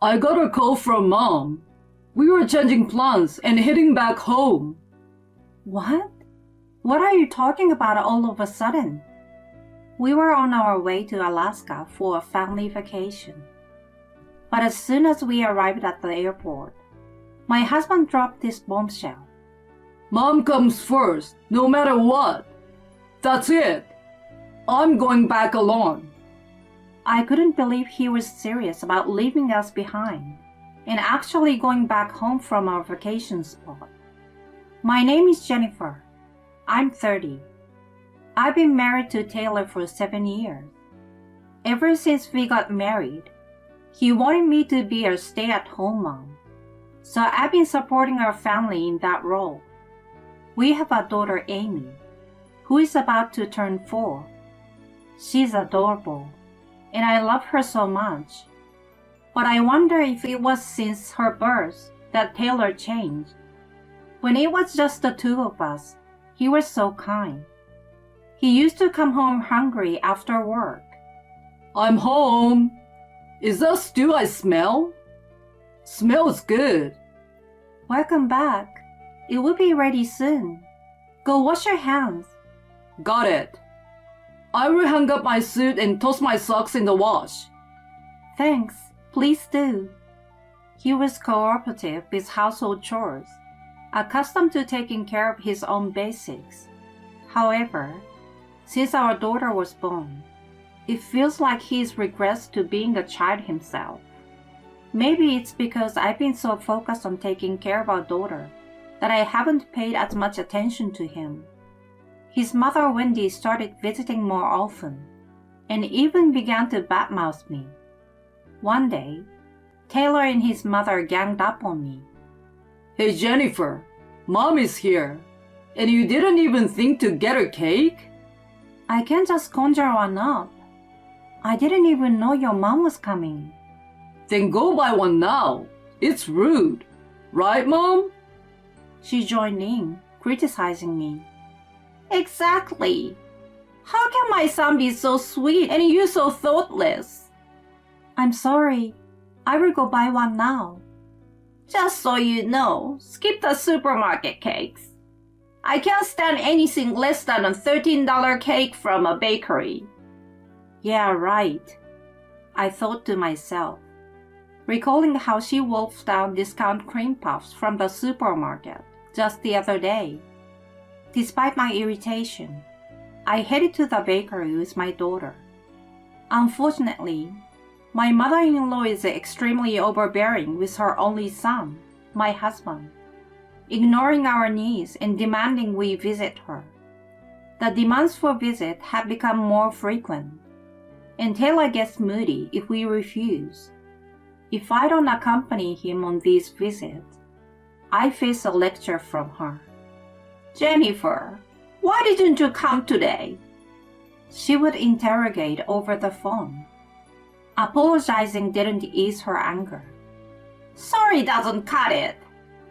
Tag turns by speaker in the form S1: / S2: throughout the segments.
S1: I got a call from Mom. We were changing plans and heading back home.
S2: What? What are you talking about all of a sudden? We were on our way to Alaska for a family vacation. But as soon as we arrived at the airport, my husband dropped this bombshell.
S1: Mom comes first, no matter what. That's it. I'm going back alone.
S2: I couldn't believe he was serious about leaving us behind and actually going back home from our vacation spot. My name is Jennifer. I'm 30. I've been married to Taylor for 7 years. Ever since we got married, he wanted me to be a stay-at-home mom, so I've been supporting our family in that role. We have a daughter, Amy, who is about to turn 4. She's adorable, and I love her so much. But I wonder if it was since her birth that Taylor changed. When it was just the two of us, he was so kind. He used to come home hungry after work.
S1: I'm home. Is that stew I smell? Smells good.
S2: Welcome back. It will be ready soon. Go wash your hands.
S1: Got it. I will hang up my suit and toss my socks in the wash.
S2: Thanks. Please do. He was cooperative with household chores, accustomed to taking care of his own basics. However, since our daughter was born, it feels like he's regressed to being a child himself. Maybe it's because I've been so focused on taking care of our daughter that I haven't paid as much attention to him. His mother Wendy started visiting more often and even began to badmouth me. One day, Taylor and his mother ganged up on me.
S1: Hey Jennifer, Mom is here, and you didn't even think to get a cake?
S2: I can't just conjure one up. I didn't even know your mom was coming.
S1: Then go buy one now. It's rude. Right, Mom?
S2: She joined in, criticizing me. Exactly. How can my son be so sweet and you so thoughtless? I'm sorry. I will go buy one now. Just so you know, skip the supermarket cakes. I can't stand anything less than a $13 cake from a bakery. Yeah, right. I thought to myself, recalling how she wolfed down discount cream puffs from the supermarket just the other day. Despite my irritation, I headed to the bakery with my daughter. Unfortunately, my mother-in-law is extremely overbearing with her only son, my husband, ignoring our needs and demanding we visit her. The demands for visit have become more frequent, and Taylor gets moody if we refuse. If I don't accompany him on these visits, I face a lecture from her. Jennifer, why didn't you come today? She would interrogate over the phone. Apologizing didn't ease her anger. Sorry doesn't cut it.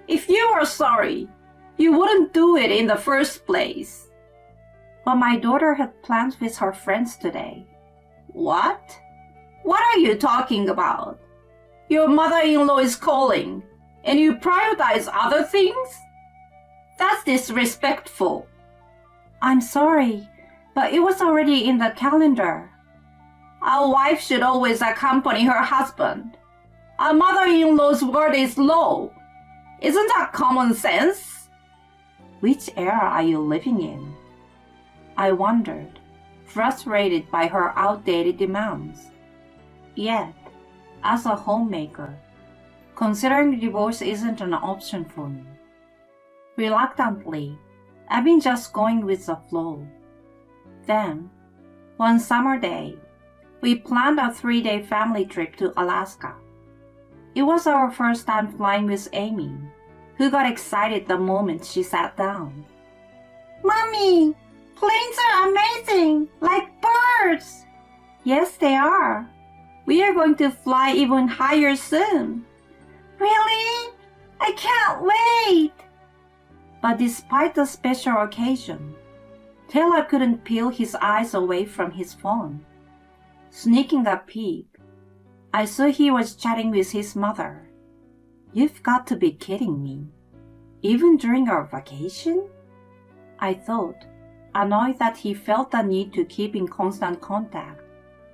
S2: If you were sorry, you wouldn't do it in the first place. But my daughter had plans with her friends today. What? What are you talking about? Your mother-in-law is calling, and you prioritize other things? That's disrespectful. I'm sorry, but it was already in the calendar. A wife should always accompany her husband. A mother-in-law's word is law. Isn't that common sense? Which era are you living in? I wondered, frustrated by her outdated demands. Yet, as a homemaker, considering divorce isn't an option for me. Reluctantly, I've been just going with the flow. Then, one summer day, we planned a 3-day family trip to Alaska. It was our first time flying with Amy, who got excited the moment she sat down. Mommy, planes are amazing, like birds. Yes, they are. We are going to fly even higher soon. Really? I can't wait. But despite the special occasion, Taylor couldn't peel his eyes away from his phone. Sneaking a peek, I saw he was chatting with his mother. You've got to be kidding me. Even during our vacation? I thought, annoyed that he felt the need to keep in constant contact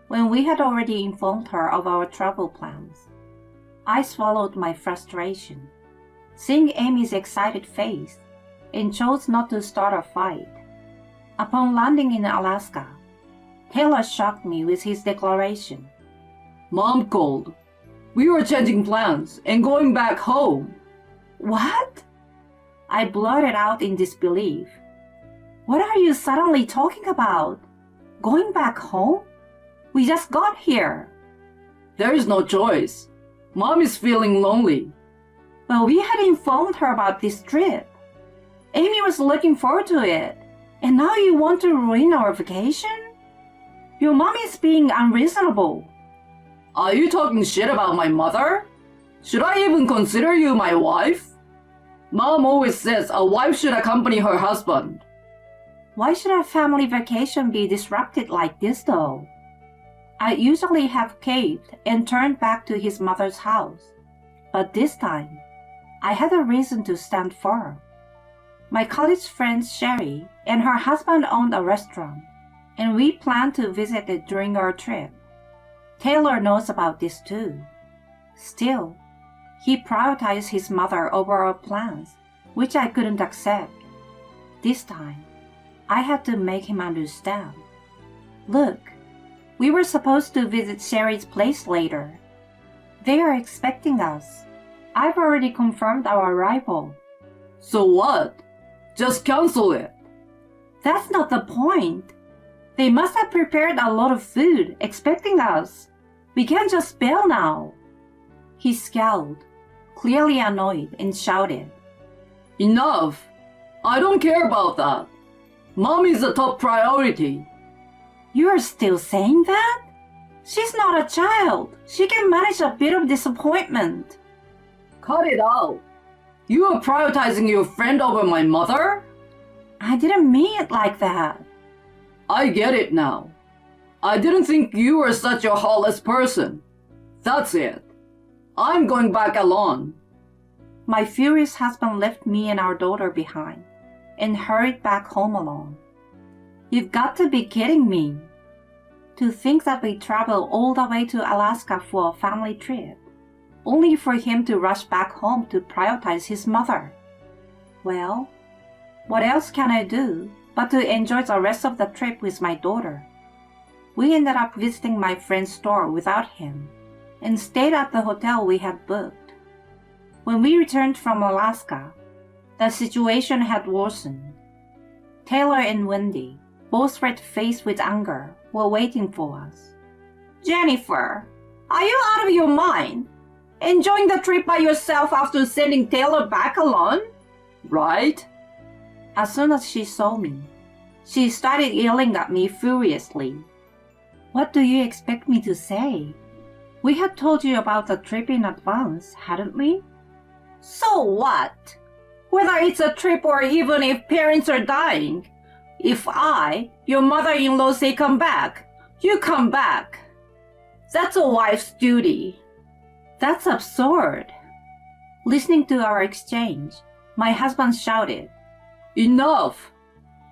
S2: when we had already informed her of our travel plans. I swallowed my frustration, seeing Amy's excited face, and chose not to start a fight. Upon landing in Alaska, Taylor shocked me with his declaration.
S1: Mom called. We were changing plans and going back home.
S2: What? I blurted out in disbelief. What are you suddenly talking about? Going back home? We just got here.
S1: There is no choice. Mom is feeling lonely.
S2: Well, we had informed her about this trip. Amy was looking forward to it. And now you want to ruin our vacation? Your mom is being unreasonable.
S1: Are you talking shit about my mother? Should I even consider you my wife? Mom always says a wife should accompany her husband.
S2: Why should a family vacation be disrupted like this though? I usually have caved and turned back to his mother's house. But this time, I had a reason to stand firm. My college friend Sherry and her husband owned a restaurant, and we planned to visit it during our trip. Taylor knows about this too. Still, he prioritized his mother over our plans, which I couldn't accept. This time, I had to make him understand. Look, we were supposed to visit Sherry's place later. They are expecting us. I've already confirmed our arrival.
S1: So what? Just cancel it.
S2: That's not the point. They must have prepared a lot of food, expecting us. We can't just bail now. He scowled, clearly annoyed, and shouted.
S1: Enough. I don't care about that. Mom is the top priority.
S2: You're still saying that? She's not a child. She can manage a bit of disappointment.
S1: Cut it out. You are prioritizing your friend over my mother?
S2: I didn't mean it like that.
S1: I get it now. I didn't think you were such a heartless person. That's it. I'm going back alone.
S2: My furious husband left me and our daughter behind and hurried back home alone. You've got to be kidding me. To think that we traveled all the way to Alaska for a family trip, only for him to rush back home to prioritize his mother. Well, what else can I do but to enjoy the rest of the trip with my daughter? We ended up visiting my friend's store without him and stayed at the hotel we had booked. When we returned from Alaska, the situation had worsened. Taylor and Wendy, both red-faced with anger, were waiting for us. Jennifer, are you out of your mind? Enjoying the trip by yourself after sending Taylor back alone?
S1: Right?
S2: As soon as she saw me, she started yelling at me furiously. What do you expect me to say? We had told you about the trip in advance, hadn't we? So what? Whether it's a trip or even if parents are dying, if I, your mother-in-law, say come back, you come back. That's a wife's duty. That's absurd. Listening to our exchange, my husband shouted,
S1: Enough!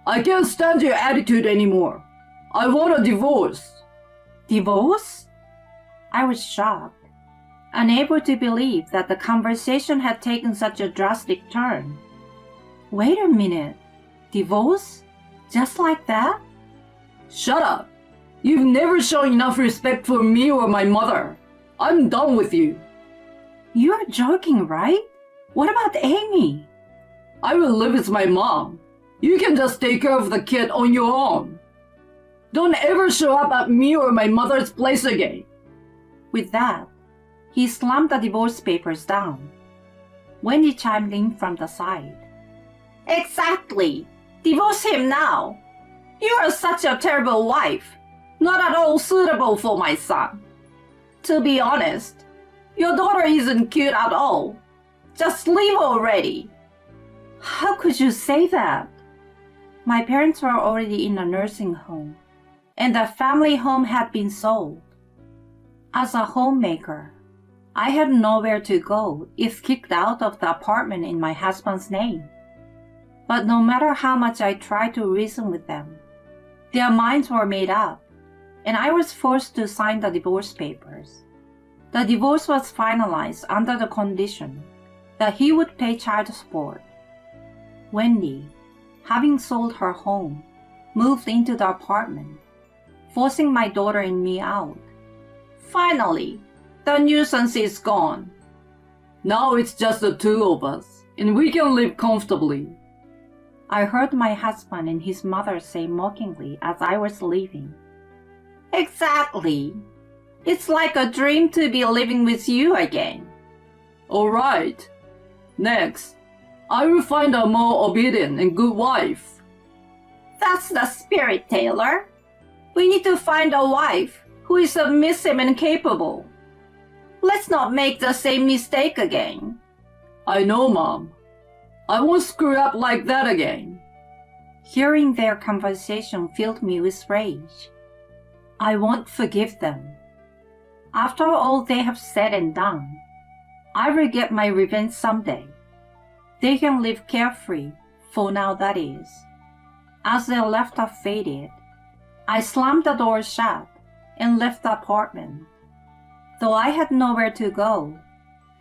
S1: I can't stand your attitude anymore. I want a divorce.
S2: Divorce? I was shocked, unable to believe that the conversation had taken such a drastic turn. Wait a minute. Divorce? Just like that?
S1: Shut up. You've never shown enough respect for me or my mother. I'm done with you.
S2: You're joking, right? What about Amy?
S1: I will live with my mom. You can just take care of the kid on your own. Don't ever show up at me or my mother's place again.
S2: With that, he slammed the divorce papers down. Wendy chimed in from the side. Exactly. Divorce him now. You are such a terrible wife. Not at all suitable for my son. To be honest, your daughter isn't cute at all. Just leave already. How could you say that? My parents were already in a nursing home, and the family home had been sold. As a homemaker, I had nowhere to go if kicked out of the apartment in my husband's name. But no matter how much I tried to reason with them, their minds were made up, and I was forced to sign the divorce papers. The divorce was finalized under the condition that he would pay child support. Wendy, having sold her home, moved into the apartment, forcing my daughter and me out. Finally, the nuisance is gone.
S1: Now it's just the two of us, and we can live comfortably.
S2: I heard my husband and his mother say mockingly as I was leaving. Exactly. It's like a dream to be living with you again.
S1: All right. Next, I will find a more obedient and good wife.
S2: That's the spirit, Taylor. We need to find a wife who is submissive and capable. Let's not make the same mistake again.
S1: I know, Mom. I won't screw up like that again.
S2: Hearing their conversation filled me with rage. I won't forgive them. After all they have said and done, I will get my revenge someday. They can live carefree, for now that is. As their laughter faded, I slammed the door shut and left the apartment. Though I had nowhere to go,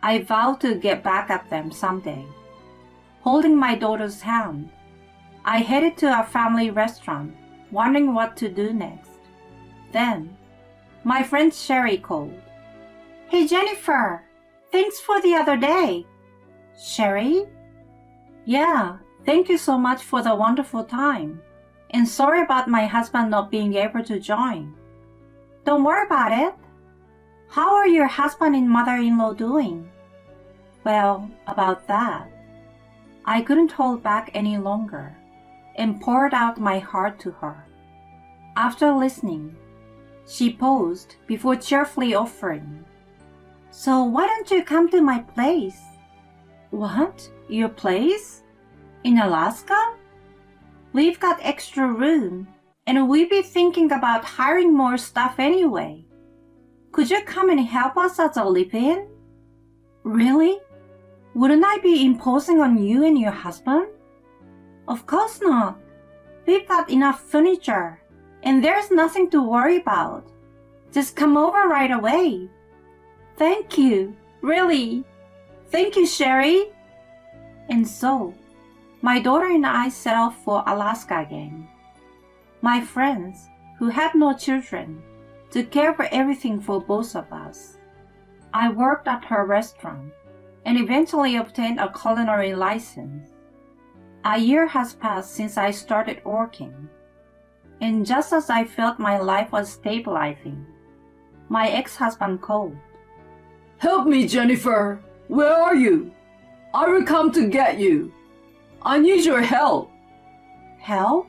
S2: I vowed to get back at them someday. Holding my daughter's hand, I headed to a family restaurant, wondering what to do next. Then, my friend Sherry called. Hey Jennifer, thanks for the other day. Sherry? Yeah, thank you so much for the wonderful time. And sorry about my husband not being able to join. Don't worry about it. How are your husband and mother-in-law doing? Well, about that, I couldn't hold back any longer and poured out my heart to her. After listening, she paused before cheerfully offering, So why don't you come to my place? What? Your place? In Alaska? We've got extra room, and we'd be thinking about hiring more staff anyway. Could you come and help us as a live-in? Really? Wouldn't I be imposing on you and your husband? Of course not. We've got enough furniture, and there's nothing to worry about. Just come over right away. Thank you, really. Thank you, Sherry. And so, my daughter and I set off for Alaska again. My friends, who had no children, took care of everything for both of us. I worked at her restaurant and eventually obtained a culinary license. A year has passed since I started working, and just as I felt my life was stabilizing, my ex-husband called.
S1: Help me, Jennifer. Where are you? I will come to get you. I need your help.
S2: Help?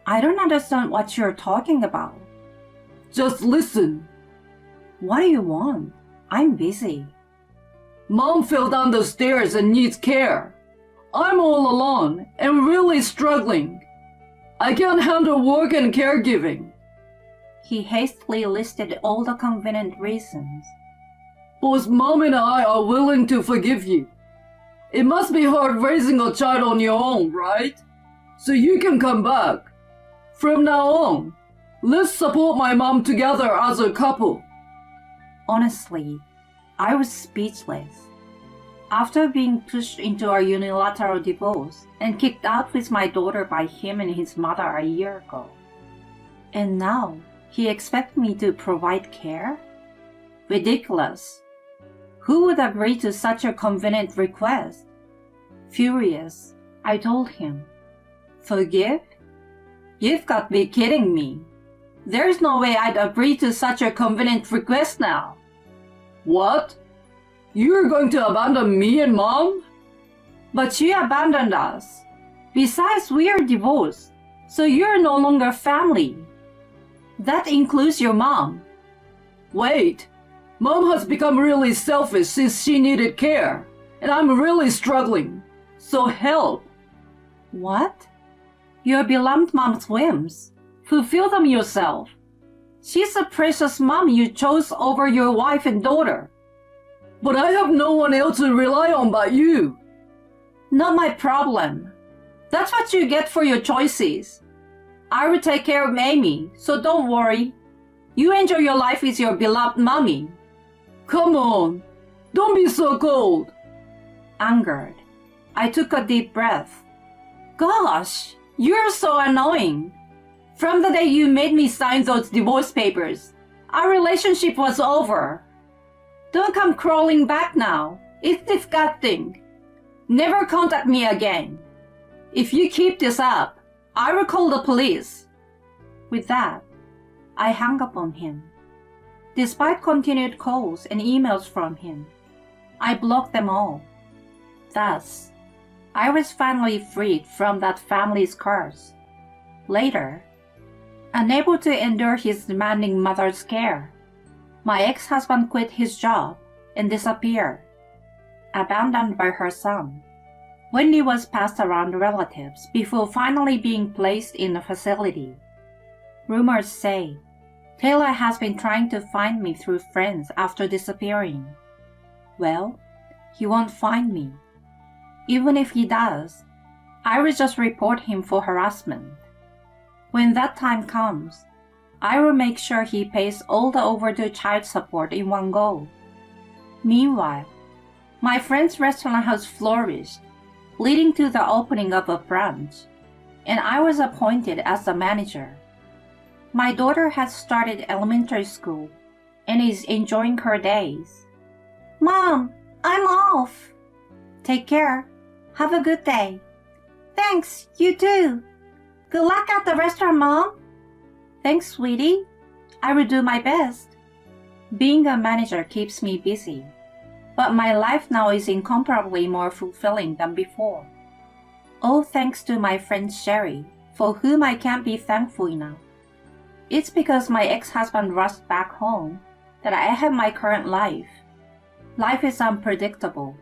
S2: I don't understand what you're talking about.
S1: Just listen.
S2: What do you want? I'm busy.
S1: Mom fell down the stairs and needs care. I'm all alone and really struggling. I can't handle work and caregiving.
S2: He hastily listed all the convenient reasons.
S1: Both Mom and I are willing to forgive you. It must be hard raising a child on your own, right? So you can come back. From now on, let's support my mom together as a couple.
S2: Honestly, I was speechless. After being pushed into a unilateral divorce and kicked out with my daughter by him and his mother a year ago. And now, he expects me to provide care? Ridiculous. Who would agree to such a convenient request? Furious, I told him, Forgive? You've got to be kidding me. There's no way I'd agree to such a convenient request now.
S1: What? You're going to abandon me and Mom?
S2: But you abandoned us. Besides, we're divorced, so you're no longer family. That includes your mom.
S1: Wait. Mom has become really selfish since she needed care, and I'm really struggling. So help.
S2: What? Your beloved mom's whims. Fulfill them yourself. She's a precious mom you chose over your wife and daughter.
S1: But I have no one else to rely on but you.
S2: Not my problem. That's what you get for your choices. I will take care of Amy, so don't worry. You enjoy your life with your beloved mommy.
S1: Come on, don't be so cold.
S2: Angered, I took a deep breath. Gosh, you're so annoying. From the day you made me sign those divorce papers, our relationship was over. Don't come crawling back now. It's disgusting. Never contact me again. If you keep this up, I will call the police. With that, I hung up on him. Despite continued calls and emails from him, I blocked them all. Thus, I was finally freed from that family's curse. Later, unable to endure his demanding mother's care, my ex-husband quit his job and disappeared, abandoned by her son. Wendy was passed around relatives before finally being placed in a facility. Rumors say Taylor has been trying to find me through friends after disappearing. Well, he won't find me. Even if he does, I will just report him for harassment. When that time comes, I will make sure he pays all the overdue child support in one go. Meanwhile, my friend's restaurant has flourished, leading to the opening of a branch, and I was appointed as the manager. My daughter has started elementary school and is enjoying her days. Mom, I'm off. Take care. Have a good day. Thanks, you too. Good luck at the restaurant, Mom. Thanks, sweetie. I will do my best. Being a manager keeps me busy, but my life now is incomparably more fulfilling than before. All thanks to my friend Sherry, for whom I can't be thankful enough. It's because my ex-husband rushed back home that I have my current life. Life is unpredictable.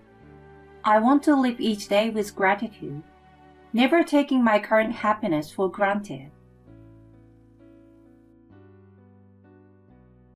S2: I want to live each day with gratitude, never taking my current happiness for granted.